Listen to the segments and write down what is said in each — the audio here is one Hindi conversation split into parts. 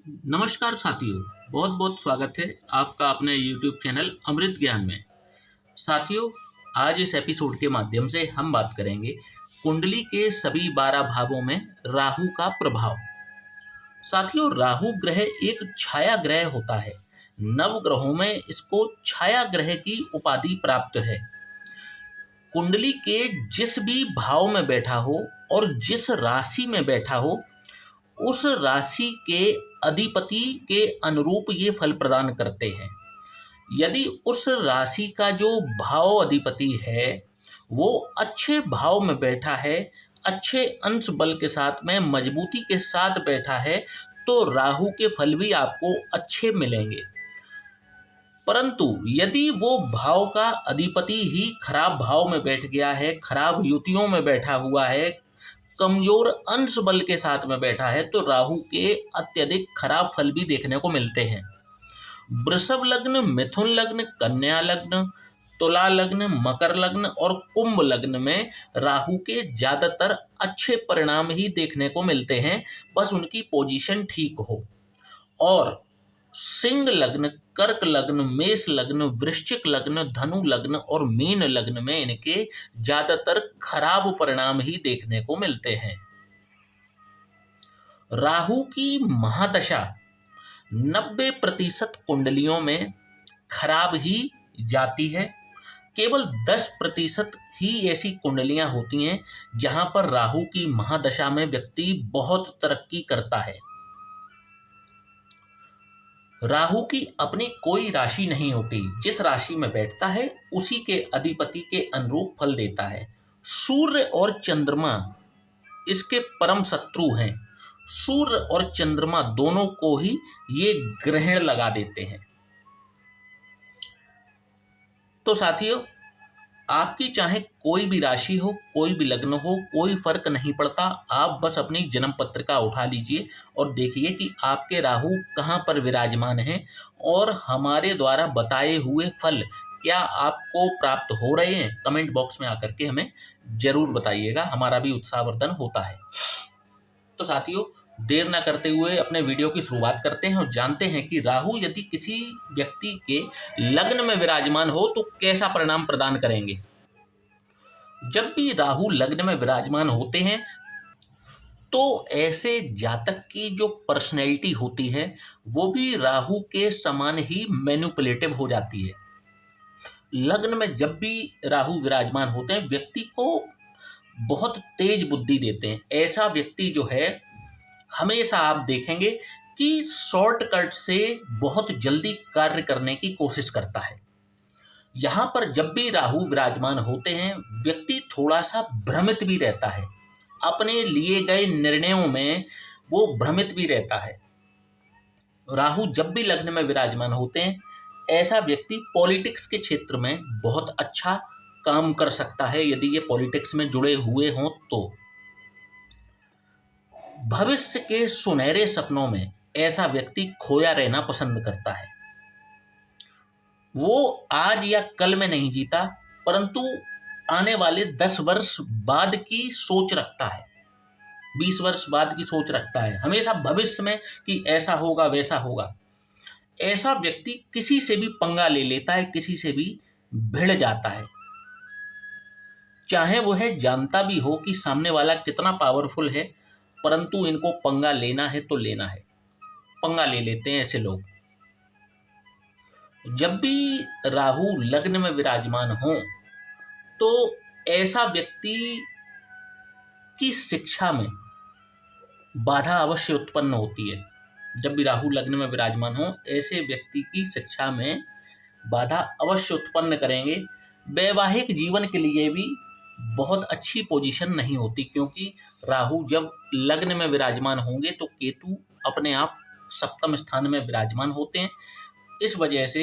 नमस्कार साथियों, बहुत बहुत स्वागत है आपका अपने YouTube चैनल अमृत ज्ञान में। साथियों, आज इस एपिसोड के माध्यम से हम बात करेंगे कुंडली के सभी 12 भावों में राहु का प्रभाव। साथियों, राहु ग्रह एक छाया ग्रह होता है। नव ग्रहों में इसको छाया ग्रह की उपाधि प्राप्त है। कुंडली के जिस भी भाव में बैठा हो और जिस राशि में बैठा हो, उस राशि के अधिपति के अनुरूप ये फल प्रदान करते हैं। यदि उस राशि का जो भाव अधिपति है वो अच्छे भाव में बैठा है, अच्छे अंश बल के साथ में मजबूती के साथ बैठा है, तो राहु के फल भी आपको अच्छे मिलेंगे। परंतु यदि वो भाव का अधिपति ही खराब भाव में बैठ गया है, खराब युतियों में बैठा हुआ है, कमजोर अंश बल के साथ में बैठा है, तो राहु के अत्यधिक खराब फल भी देखने को मिलते हैं। वृषभ लग्न, मिथुन लग्न, कन्या लग्न, तुला लग्न, मकर लग्न और कुंभ लग्न में राहु के ज्यादातर अच्छे परिणाम ही देखने को मिलते हैं, बस उनकी पोजीशन ठीक हो। और सिंह लग्न, कर्क लग्न, मेष लग्न, वृश्चिक लग्न, धनु लग्न और मीन लग्न में इनके ज्यादातर खराब परिणाम ही देखने को मिलते हैं। राहु की महादशा 90% कुंडलियों में खराब ही जाती है। केवल 10% ही ऐसी कुंडलियां होती हैं जहां पर राहु की महादशा में व्यक्ति बहुत तरक्की करता है। राहु की अपनी कोई राशि नहीं होती, जिस राशि में बैठता है उसी के अधिपति के अनुरूप फल देता है। सूर्य और चंद्रमा इसके परम शत्रु हैं। सूर्य और चंद्रमा दोनों को ही ये ग्रहण लगा देते हैं। तो साथियों, आपकी चाहे कोई भी राशि हो, कोई भी लग्न हो, कोई फर्क नहीं पड़ता। आप बस अपनी जन्म पत्रिका उठा लीजिए और देखिए कि आपके राहु कहाँ पर विराजमान हैं और हमारे द्वारा बताए हुए फल क्या आपको प्राप्त हो रहे हैं। कमेंट बॉक्स में आकर के हमें जरूर बताइएगा, हमारा भी उत्साहवर्धन होता है। तो साथियों, देर ना करते हुए अपने वीडियो की शुरुआत करते हैं और जानते हैं कि राहु यदि किसी व्यक्ति के लग्न में विराजमान हो तो कैसा परिणाम प्रदान करेंगे। जब भी राहु लग्न में विराजमान होते हैं तो ऐसे जातक की जो पर्सनैलिटी होती है वो भी राहु के समान ही मैनिपुलेटिव हो जाती है। लग्न में जब भी राहु विराजमान होते हैं व्यक्ति को बहुत तेज बुद्धि देते हैं। ऐसा व्यक्ति जो है हमेशा आप देखेंगे कि शॉर्टकट से बहुत जल्दी कार्य करने की कोशिश करता है। यहाँ पर जब भी राहु विराजमान होते हैं व्यक्ति थोड़ा सा भ्रमित भी रहता है, अपने लिए गए निर्णयों में वो भ्रमित भी रहता है। राहु जब भी लग्न में विराजमान होते हैं ऐसा व्यक्ति पॉलिटिक्स के क्षेत्र में बहुत अच्छा काम कर सकता है, यदि ये पॉलिटिक्स में जुड़े हुए हों तो। भविष्य के सुनहरे सपनों में ऐसा व्यक्ति खोया रहना पसंद करता है। वो आज या कल में नहीं जीता, परंतु आने वाले 10 वर्ष बाद की सोच रखता है, 20 वर्ष बाद की सोच रखता है, हमेशा भविष्य में कि ऐसा होगा वैसा होगा। ऐसा व्यक्ति किसी से भी पंगा ले लेता है, किसी से भी भिड़ जाता है, चाहे वो है जानता भी हो कि सामने वाला कितना पावरफुल है, परंतु इनको पंगा लेना है तो लेना है, पंगा ले लेते हैं ऐसे लोग। जब भी राहु लग्न में विराजमान हो तो ऐसा व्यक्ति की शिक्षा में बाधा अवश्य उत्पन्न होती है। जब भी राहु लग्न में विराजमान हो ऐसे व्यक्ति की शिक्षा में बाधा अवश्य उत्पन्न करेंगे। वैवाहिक जीवन के लिए भी बहुत अच्छी पोजीशन नहीं होती, क्योंकि राहु जब लग्न में विराजमान होंगे तो केतु अपने आप सप्तम स्थान में विराजमान होते हैं। इस वजह से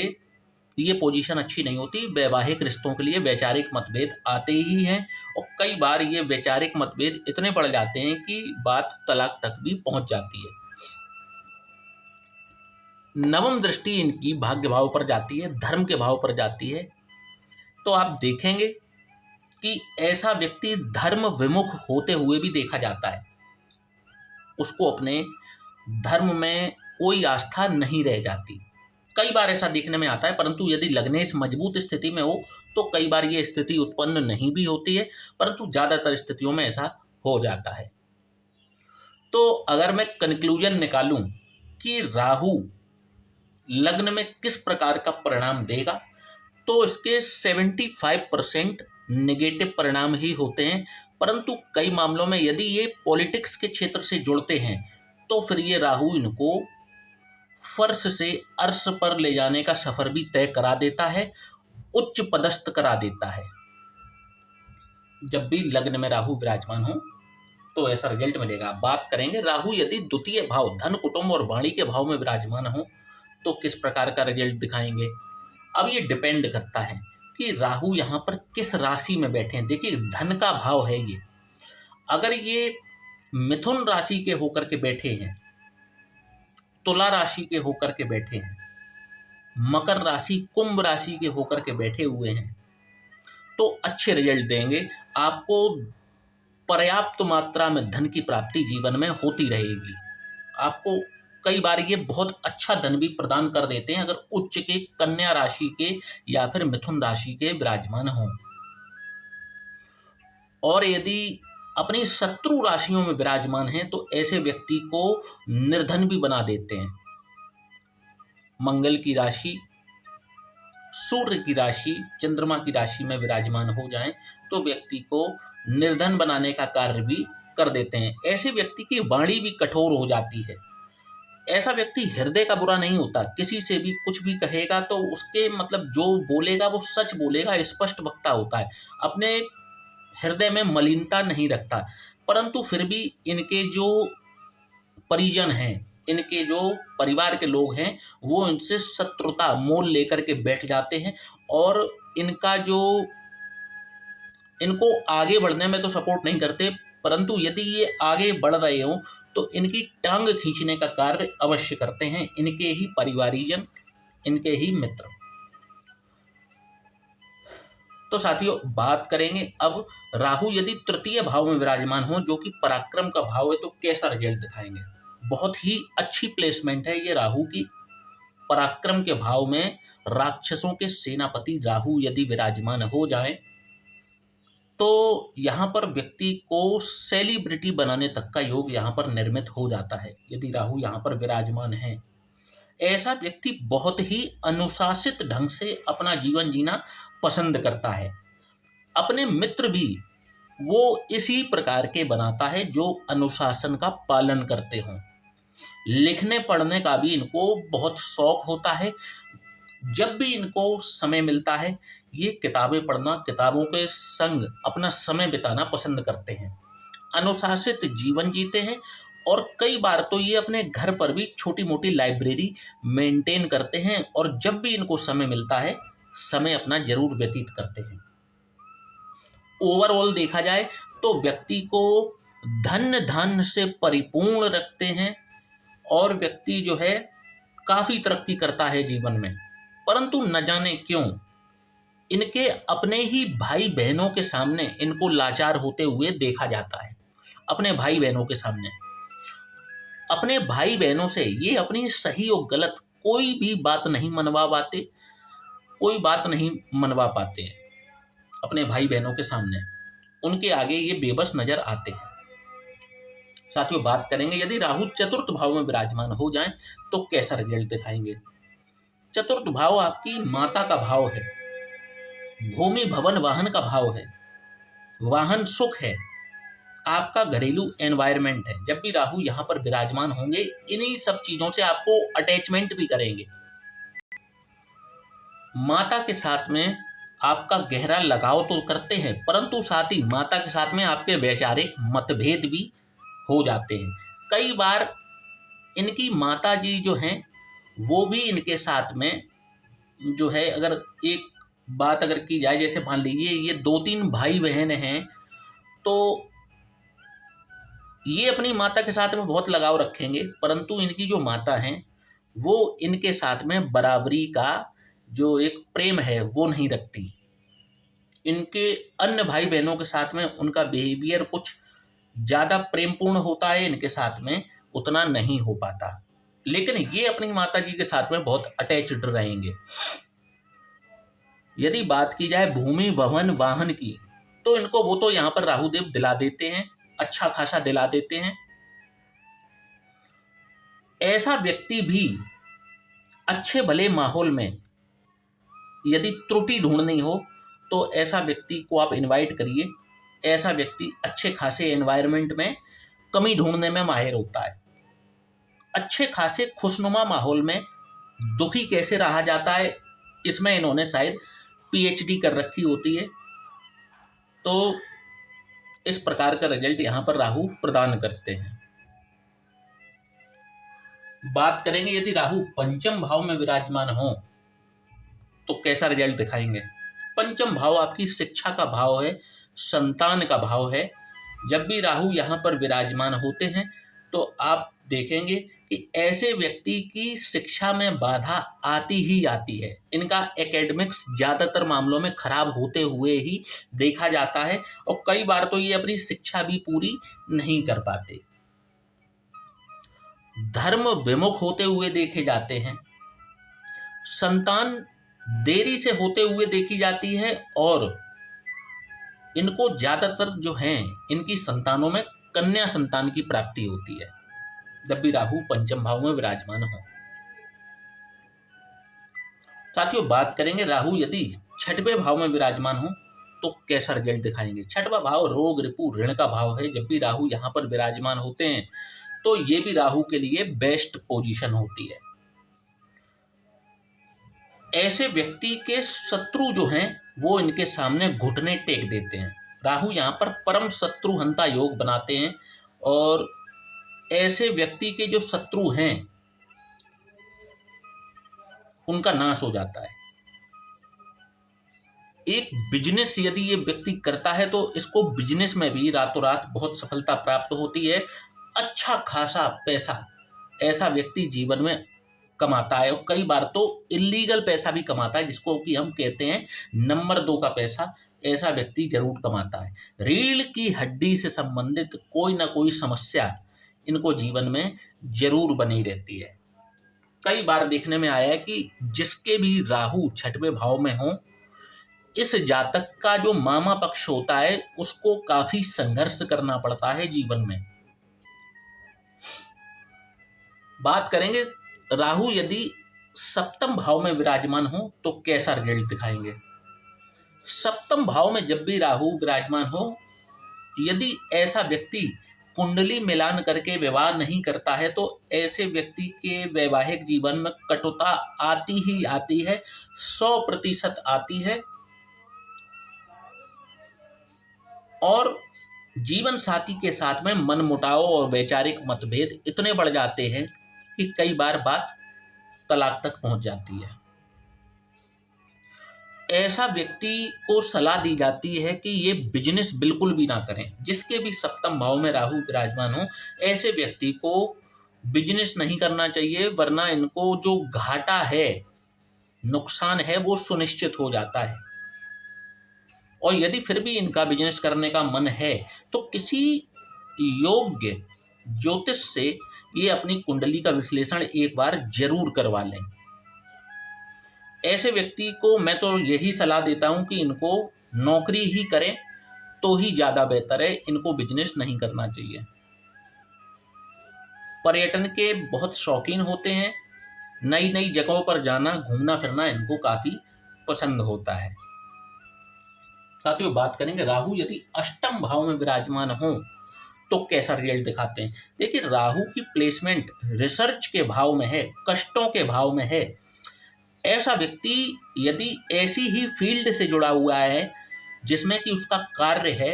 ये पोजीशन अच्छी नहीं होती। वैवाहिक रिश्तों के लिए वैचारिक मतभेद आते ही हैं और कई बार ये वैचारिक मतभेद इतने बढ़ जाते हैं कि बात तलाक तक भी पहुंच जाती है। नवम दृष्टि इनकी भाग्य भाव पर जाती है, धर्म के भाव पर जाती है, तो आप देखेंगे कि ऐसा व्यक्ति धर्म विमुख होते हुए भी देखा जाता है। उसको अपने धर्म में कोई आस्था नहीं रह जाती। कई बार ऐसा देखने में आता है, परंतु यदि लग्नेश मजबूत स्थिति में हो तो कई बार ये स्थिति उत्पन्न नहीं भी होती है, परंतु ज़्यादातर स्थितियों में ऐसा हो जाता है। तो अगर मैं कंक्लूजन निकालूं कि राहु लग्न में किस प्रकार का परिणाम देगा, तो इसके 75% नेगेटिव परिणाम ही होते हैं, परंतु कई मामलों में यदि ये पॉलिटिक्स के क्षेत्र से जुड़ते हैं तो फिर ये राहु इनको फर्श से अर्श पर ले जाने का सफर भी तय करा देता है, उच्च पदस्थ करा देता है। जब भी लग्न में राहु विराजमान हो तो ऐसा रिजल्ट मिलेगा। बात करेंगे राहु यदि द्वितीय भाव धन कुटुंब और वाणी के भाव में विराजमान हो तो किस प्रकार का रिजल्ट दिखाएंगे। अब ये डिपेंड करता है कि राहु यहाँ पर किस राशि में बैठे हैं। देखिए, धन का भाव है ये, अगर ये मिथुन राशि के होकर के बैठे हैं, तुला राशि के होकर के बैठे हैं, मकर राशि कुंभ राशि के होकर के बैठे हुए हैं, तो अच्छे रिजल्ट देंगे। आपको पर्याप्त मात्रा में धन की प्राप्ति जीवन में होती रहेगी। आपको कई बार ये बहुत अच्छा धन भी प्रदान कर देते हैं अगर उच्च के कन्या राशि के या फिर मिथुन राशि के विराजमान हों। और यदि अपनी शत्रु राशियों में विराजमान हैं तो ऐसे व्यक्ति को निर्धन भी बना देते हैं। मंगल की राशि, सूर्य की राशि, चंद्रमा की राशि में विराजमान हो जाएं तो व्यक्ति को निर्धन बनाने का कार्य भी कर देते हैं। ऐसे व्यक्ति की वाणी भी कठोर हो जाती है। ऐसा व्यक्ति हृदय का बुरा नहीं होता, किसी से भी कुछ भी कहेगा तो उसके मतलब जो बोलेगा वो सच बोलेगा, स्पष्ट वक्ता होता है, अपने हृदय में मलिनता नहीं रखता। परंतु फिर भी इनके जो परिजन हैं, इनके जो परिवार के लोग हैं, वो इनसे शत्रुता मोल लेकर के बैठ जाते हैं और इनको आगे बढ़ने में तो सपोर्ट नहीं करते, परंतु यदि ये आगे बढ़ रहे हों तो इनकी टांग खींचने का कार्य अवश्य करते हैं इनके ही परिवारीजन, इनके ही मित्र। तो साथियों, बात करेंगे अब राहु यदि तृतीय भाव में विराजमान हो जो कि पराक्रम का भाव है तो कैसा रिजल्ट दिखाएंगे। बहुत ही अच्छी प्लेसमेंट है ये राहु की। पराक्रम के भाव में राक्षसों के सेनापति राहु यदि विराजमान हो जाए तो यहाँ पर व्यक्ति को सेलिब्रिटी बनाने तक का योग यहाँ पर निर्मित हो जाता है यदि राहु यहाँ पर विराजमान है। ऐसा व्यक्ति बहुत ही अनुशासित ढंग से अपना जीवन जीना पसंद करता है। अपने मित्र भी वो इसी प्रकार के बनाता है जो अनुशासन का पालन करते हों। लिखने पढ़ने का भी इनको बहुत शौक होता है। जब भी इनको समय मिलता है ये किताबें पढ़ना, किताबों के संग अपना समय बिताना पसंद करते हैं। अनुशासित जीवन जीते हैं और कई बार तो ये अपने घर पर भी छोटी मोटी लाइब्रेरी मेंटेन करते हैं और जब भी इनको समय मिलता है समय अपना जरूर व्यतीत करते हैं। ओवरऑल देखा जाए तो व्यक्ति को धन धान्य से परिपूर्ण रखते हैं और व्यक्ति जो है काफी तरक्की करता है जीवन में। परंतु न जाने क्यों इनके अपने ही भाई बहनों के सामने इनको लाचार होते हुए देखा जाता है। अपने भाई बहनों के सामने, अपने भाई बहनों से ये अपनी सही और गलत कोई भी बात नहीं मनवा पाते हैं। अपने भाई बहनों के सामने उनके आगे ये बेबस नजर आते हैं। साथियों, बात करेंगे यदि राहु चतुर्थ भाव में विराजमान हो जाएं तो कैसा रिजल्ट दिखाएंगे। चतुर्थ भाव आपकी माता का भाव है, भूमि भवन वाहन का भाव है, वाहन सुख है, आपका घरेलू एनवायरनमेंट है। जब भी राहु यहाँ पर विराजमान होंगे इन्हीं सब चीजों से आपको अटैचमेंट भी करेंगे। माता के साथ में आपका गहरा लगाव तो करते हैं, परंतु साथ ही माता के साथ में आपके वैचारिक मतभेद भी हो जाते हैं। कई बार इनकी माता जी जो हैं वो भी इनके साथ में जो है, अगर एक बात अगर की जाए, जैसे मान लीजिए ये 2-3 भाई बहन हैं तो ये अपनी माता के साथ में बहुत लगाव रखेंगे, परंतु इनकी जो माता हैं वो इनके साथ में बराबरी का जो एक प्रेम है वो नहीं रखती। इनके अन्य भाई बहनों के साथ में उनका बिहेवियर कुछ ज़्यादा प्रेमपूर्ण होता है, इनके साथ में उतना नहीं हो पाता। लेकिन ये अपनी माता जी के साथ में बहुत अटैच्ड रहेंगे। यदि बात की जाए भूमि भवन वाहन की, तो इनको वो तो यहाँ पर राहुदेव दिला देते हैं, अच्छा खासा दिला देते हैं। ऐसा व्यक्ति भी अच्छे भले माहौल में यदि त्रुटि ढूंढनी हो तो ऐसा व्यक्ति को आप इनवाइट करिए। ऐसा व्यक्ति अच्छे खासे एनवायरनमेंट में कमी ढूंढने में माहिर होता है। अच्छे खासे खुशनुमा माहौल में दुखी कैसे रहा जाता है, इसमें इन्होंने शायद पीएचडी कर रखी होती है। तो इस प्रकार का रिजल्ट यहाँ पर राहु प्रदान करते हैं। बात करेंगे यदि राहु पंचम भाव में विराजमान हो तो कैसा रिजल्ट दिखाएंगे। पंचम भाव आपकी शिक्षा का भाव है, संतान का भाव है। जब भी राहु यहाँ पर विराजमान होते हैं तो आप देखेंगे कि ऐसे व्यक्ति की शिक्षा में बाधा आती ही आती है। इनका एकेडमिक्स ज़्यादातर मामलों में खराब होते हुए ही देखा जाता है और कई बार तो ये अपनी शिक्षा भी पूरी नहीं कर पाते। धर्म विमुख होते हुए देखे जाते हैं। संतान देरी से होते हुए देखी जाती है और इनको ज़्यादातर जो हैं इनकी संतानों में कन्या संतान की प्राप्ति होती है जब भी राहु पंचम भाव में विराजमान हो। साथियों, बात करेंगे राहु यदि छठवें भाव में विराजमान हो तो कैसा रिजल्ट दिखाएंगे। छठवां भाव रोग रिपु ऋण का भाव है। जब भी राहु यहाँ पर विराजमान होते हैं तो ये भी राहु के लिए बेस्ट पोजीशन होती है। ऐसे व्यक्ति के शत्रु जो हैं वो इनके सामने घुटने टेक देते हैं। राहु यहाँ पर परम शत्रुहंता योग बनाते हैं और ऐसे व्यक्ति के जो शत्रु हैं उनका नाश हो जाता है। एक बिजनेस यदि ये व्यक्ति करता है तो इसको बिजनेस में भी रातों रात बहुत सफलता प्राप्त होती है। अच्छा खासा पैसा ऐसा व्यक्ति जीवन में कमाता है और कई बार तो इलीगल पैसा भी कमाता है, जिसको कि हम कहते हैं नंबर 2 का पैसा। ऐसा व्यक्ति जरूर कमाता है। रीढ़ की हड्डी से संबंधित कोई ना कोई समस्या इनको जीवन में जरूर बनी रहती है। कई बार देखने में आया है कि जिसके भी राहु छठवें भाव में हो, इस जातक का जो मामा पक्ष होता है उसको काफी संघर्ष करना पड़ता है जीवन में। बात करेंगे राहु यदि सप्तम भाव में विराजमान हो तो कैसा रिजल्ट दिखाएंगे। सप्तम भाव में जब भी राहु विराजमान हो, यदि ऐसा व्यक्ति कुंडली मिलान करके विवाह नहीं करता है तो ऐसे व्यक्ति के वैवाहिक जीवन में कटुता आती ही आती है, 100% आती है। और जीवन साथी के साथ में मनमुटाव और वैचारिक मतभेद इतने बढ़ जाते हैं कि कई बार बात तलाक तक पहुंच जाती है। ऐसा व्यक्ति को सलाह दी जाती है कि ये बिजनेस बिल्कुल भी ना करें। जिसके भी सप्तम भाव में राहु विराजमान हो, ऐसे व्यक्ति को बिजनेस नहीं करना चाहिए, वरना इनको जो घाटा है, नुकसान है, वो सुनिश्चित हो जाता है। और यदि फिर भी इनका बिजनेस करने का मन है तो किसी योग्य ज्योतिष से ये अपनी कुंडली का विश्लेषण एक बार जरूर करवा लें। ऐसे व्यक्ति को मैं तो यही सलाह देता हूं कि इनको नौकरी ही करें तो ही ज़्यादा बेहतर है, इनको बिजनेस नहीं करना चाहिए। पर्यटन के बहुत शौकीन होते हैं, नई नई जगहों पर जाना, घूमना फिरना इनको काफ़ी पसंद होता है। साथियों, बात करेंगे राहु यदि अष्टम भाव में विराजमान हो तो कैसा रिजल्ट दिखाते हैं। देखिए, राहु की प्लेसमेंट रिसर्च के भाव में है, कष्टों के भाव में है। ऐसा व्यक्ति यदि ऐसी ही फील्ड से जुड़ा हुआ है जिसमें कि उसका कार्य है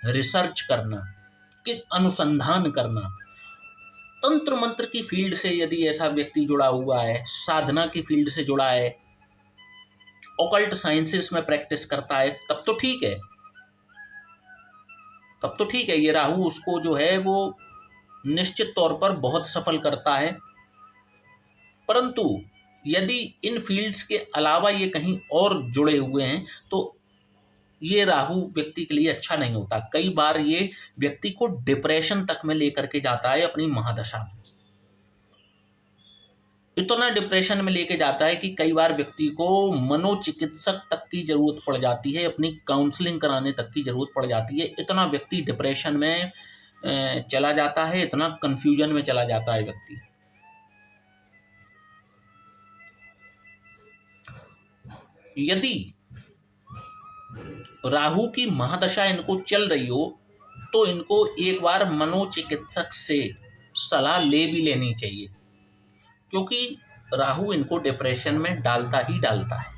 रिसर्च करना, कि अनुसंधान करना, तंत्र मंत्र की फील्ड से यदि ऐसा व्यक्ति जुड़ा हुआ है, साधना की फील्ड से जुड़ा है, ऑकल्ट साइंसेस में प्रैक्टिस करता है, तब तो ठीक है, तब तो ठीक है। ये राहु उसको जो है वो निश्चित तौर पर बहुत सफल करता है। परंतु यदि इन फील्ड्स के अलावा ये कहीं और जुड़े हुए हैं तो ये राहु व्यक्ति के लिए अच्छा नहीं होता। कई बार ये व्यक्ति को डिप्रेशन तक में लेकर के जाता है अपनी महादशा में। इतना डिप्रेशन में लेके जाता है कि कई बार व्यक्ति को मनोचिकित्सक तक की ज़रूरत पड़ जाती है, अपनी काउंसलिंग कराने तक की ज़रूरत पड़ जाती है। इतना व्यक्ति डिप्रेशन में चला जाता है, इतना कन्फ्यूजन में चला जाता है व्यक्ति। यदि राहु की महादशा इनको चल रही हो तो इनको एक बार मनोचिकित्सक से सलाह ले भी लेनी चाहिए, क्योंकि राहु इनको डिप्रेशन में डालता ही डालता है।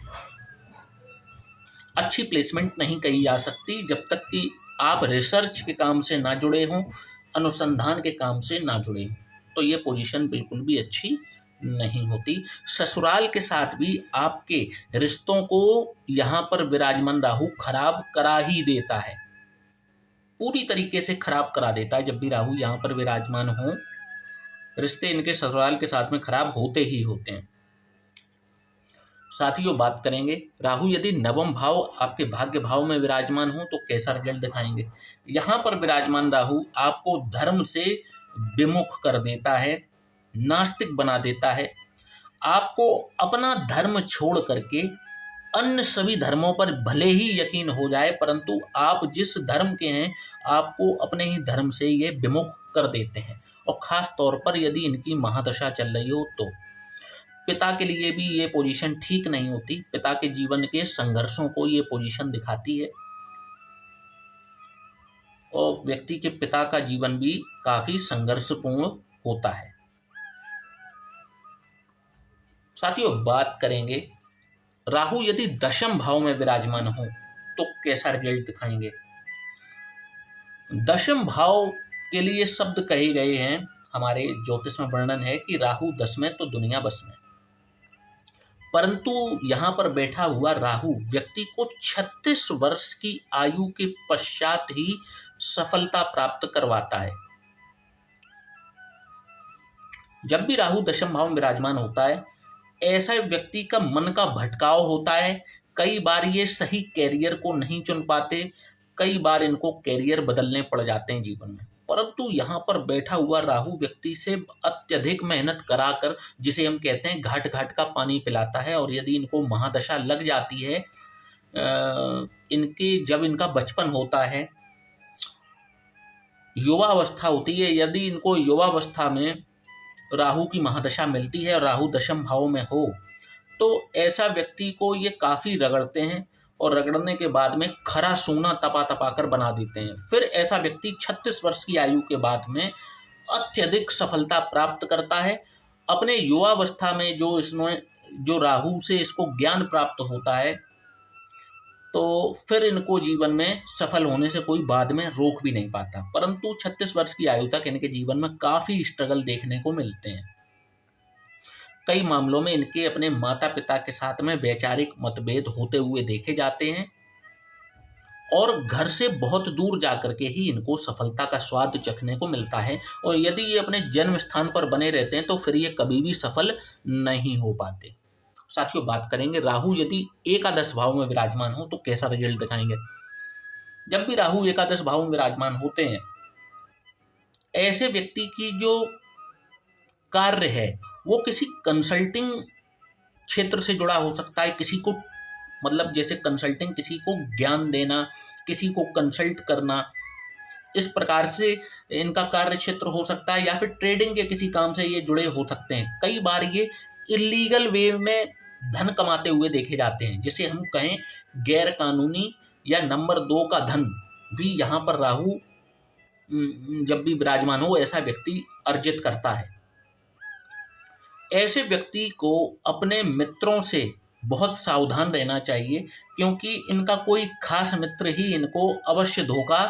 अच्छी प्लेसमेंट नहीं कही जा सकती जब तक कि आप रिसर्च के काम से ना जुड़े हों, अनुसंधान के काम से ना जुड़े हों, तो ये पोजीशन बिल्कुल भी अच्छी नहीं होती। ससुराल के साथ भी आपके रिश्तों को यहाँ पर विराजमान राहु खराब करा ही देता है, पूरी तरीके से खराब करा देता है। जब भी राहु यहाँ पर विराजमान हो, रिश्ते इनके ससुराल के साथ में खराब होते ही होते हैं। साथियों, बात करेंगे राहु यदि नवम भाव आपके भाग्य भाव में विराजमान हो तो कैसा रिजल्ट दिखाएंगे। यहाँ पर विराजमान राहु आपको धर्म से विमुख कर देता है, नास्तिक बना देता है। आपको अपना धर्म छोड़ करके अन्य सभी धर्मों पर भले ही यकीन हो जाए, परंतु आप जिस धर्म के हैं आपको अपने ही धर्म से ये विमुख कर देते हैं। और ख़ास तौर पर यदि इनकी महादशा चल रही हो तो पिता के लिए भी ये पोजीशन ठीक नहीं होती। पिता के जीवन के संघर्षों को ये पोजीशन दिखाती है और व्यक्ति के पिता का जीवन भी काफ़ी संघर्षपूर्ण होता है। साथियों, बात करेंगे राहु यदि दशम भाव में विराजमान हो तो कैसा रिजल्ट दिखाएंगे। दशम भाव के लिए शब्द कहे गए हैं, हमारे ज्योतिष में वर्णन है कि राहु 10 में तो दुनिया बस में। परंतु यहाँ पर बैठा हुआ राहु व्यक्ति को 36 वर्ष की आयु के पश्चात ही सफलता प्राप्त करवाता है। जब भी राहु दशम भाव में विराजमान होता है, ऐसा व्यक्ति का मन का भटकाव होता है। कई बार ये सही कैरियर को नहीं चुन पाते, कई बार इनको कैरियर बदलने पड़ जाते हैं जीवन में। परंतु यहाँ पर बैठा हुआ राहु व्यक्ति से अत्यधिक मेहनत कराकर, जिसे हम कहते हैं घाट घाट का पानी पिलाता है। और यदि इनको महादशा लग जाती है, जब इनका बचपन होता है, युवा अवस्था होती है, यदि इनको युवावस्था में राहु की महादशा मिलती है और राहु दशम भाव में हो, तो ऐसा व्यक्ति को ये काफ़ी रगड़ते हैं और रगड़ने के बाद में खरा सोना तपा तपा कर बना देते हैं। फिर ऐसा व्यक्ति 36 वर्ष की आयु के बाद में अत्यधिक सफलता प्राप्त करता है। अपने युवावस्था में जो राहु से इसको ज्ञान प्राप्त होता है, तो फिर इनको जीवन में सफल होने से कोई बाद में रोक भी नहीं पाता। परंतु 36 वर्ष की आयु तक इनके जीवन में काफ़ी स्ट्रगल देखने को मिलते हैं। कई मामलों में इनके अपने माता पिता के साथ में वैचारिक मतभेद होते हुए देखे जाते हैं और घर से बहुत दूर जाकर के ही इनको सफलता का स्वाद चखने को मिलता है। और यदि ये अपने जन्म स्थान पर बने रहते हैं तो फिर ये कभी भी सफल नहीं हो पाते। साथियों, बात करेंगे राहु यदि एकादश भाव में विराजमान हो तो कैसा रिजल्ट दिखाएंगे। जब भी राहु एकादश भाव में विराजमान होते हैं, ऐसे व्यक्ति की जो कार्य है वो किसी कंसल्टिंग क्षेत्र से जुड़ा हो सकता है। किसी को मतलब जैसे कंसल्टिंग, किसी को ज्ञान देना, किसी को कंसल्ट करना, इस प्रकार से इनका कार्य क्षेत्र हो सकता है। या फिर ट्रेडिंग के किसी काम से ये जुड़े हो सकते हैं। कई बार ये इलीगल वे में धन कमाते हुए देखे जाते हैं, जिसे हम कहें गैर कानूनी या नंबर 2 का धन भी यहाँ पर राहु जब भी विराजमान हो ऐसा व्यक्ति अर्जित करता है। ऐसे व्यक्ति को अपने मित्रों से बहुत सावधान रहना चाहिए, क्योंकि इनका कोई खास मित्र ही इनको अवश्य धोखा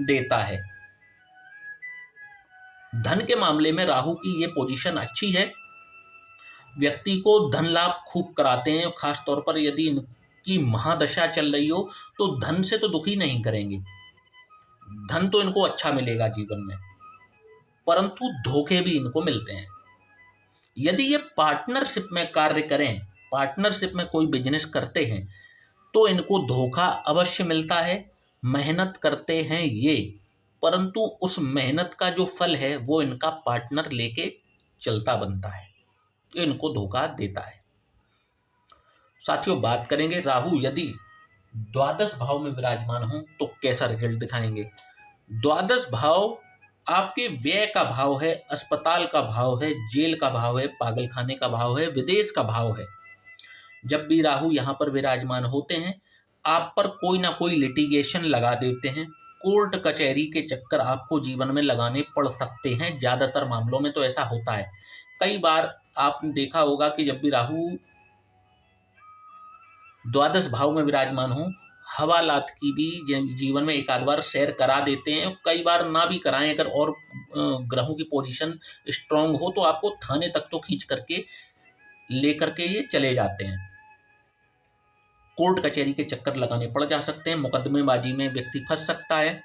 देता है। धन के मामले में राहु की ये पोजीशन अच्छी है, व्यक्ति को धन लाभ खूब कराते हैं। खास तौर पर यदि इनकी महादशा चल रही हो तो धन से तो दुखी नहीं करेंगे, धन तो इनको अच्छा मिलेगा जीवन में, परंतु धोखे भी इनको मिलते हैं। यदि ये पार्टनरशिप में कार्य करें, पार्टनरशिप में कोई बिजनेस करते हैं, तो इनको धोखा अवश्य मिलता है। मेहनत करते हैं ये, परंतु उस मेहनत का जो फल है वो इनका पार्टनर लेके चलता बनता है। ये इनको धोखा देता है। साथियों, बात करेंगे राहु यदि द्वादश भाव में विराजमान हो तो कैसा रिजल्ट दिखाएंगे। द्वादश भाव आपके व्यय का भाव है, अस्पताल का भाव है, जेल का भाव है, पागलखाने का भाव है, विदेश का भाव है। जब भी राहु यहाँ पर विराजमान होते हैं, आप पर कोई ना कोई लिटिगेशन लगा देते हैं। कोर्ट कचहरी के चक्कर आपको जीवन में लगाने पड़ सकते हैं। ज़्यादातर मामलों में तो ऐसा होता है। कई बार आपने देखा होगा कि जब भी राहु द्वादश भाव में विराजमान हो, हवालात की भी जीवन में एक आध बार शेयर करा देते हैं। कई बार ना भी कराएं, अगर और ग्रहों की पोजीशन स्ट्रांग हो तो आपको थाने तक तो खींच करके लेकर के ये चले जाते हैं। कोर्ट कचहरी के चक्कर लगाने पड़ जा सकते हैं, मुकदमेबाजी में व्यक्ति फंस सकता है।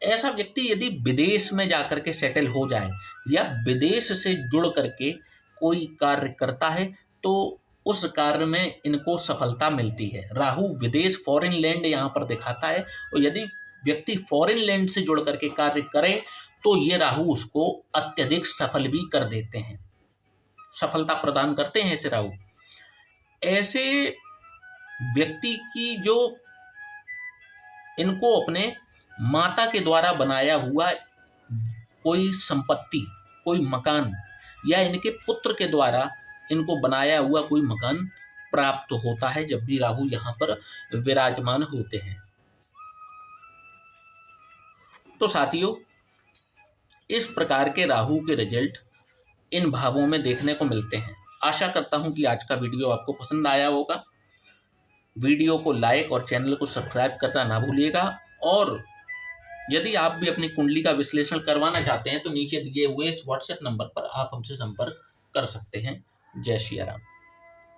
ऐसा व्यक्ति यदि विदेश में जाकर के सेटल हो जाए या विदेश से जुड़ करके कोई कार्य करता है तो उस कार्य में इनको सफलता मिलती है। राहु विदेश, फॉरेन लैंड यहाँ पर दिखाता है, और यदि व्यक्ति फॉरेन लैंड से जुड़ करके कार्य करे तो ये राहु उसको अत्यधिक सफल भी कर देते हैं, सफलता प्रदान करते हैं ऐसे राहु। ऐसे व्यक्ति की जो इनको अपने माता के द्वारा बनाया हुआ कोई संपत्ति, कोई मकान, या इनके पुत्र के द्वारा इनको बनाया हुआ कोई मकान प्राप्त होता है जब भी राहु यहाँ पर विराजमान होते हैं। तो साथियों, इस प्रकार के राहु के रिजल्ट इन भावों में देखने को मिलते हैं। आशा करता हूं कि आज का वीडियो आपको पसंद आया होगा। वीडियो को लाइक और चैनल को सब्सक्राइब करना ना भूलिएगा। और यदि आप भी अपनी कुंडली का विश्लेषण करवाना चाहते हैं तो नीचे दिए हुए इस व्हाट्सएप नंबर पर आप हमसे संपर्क कर सकते हैं। जय श्री राम।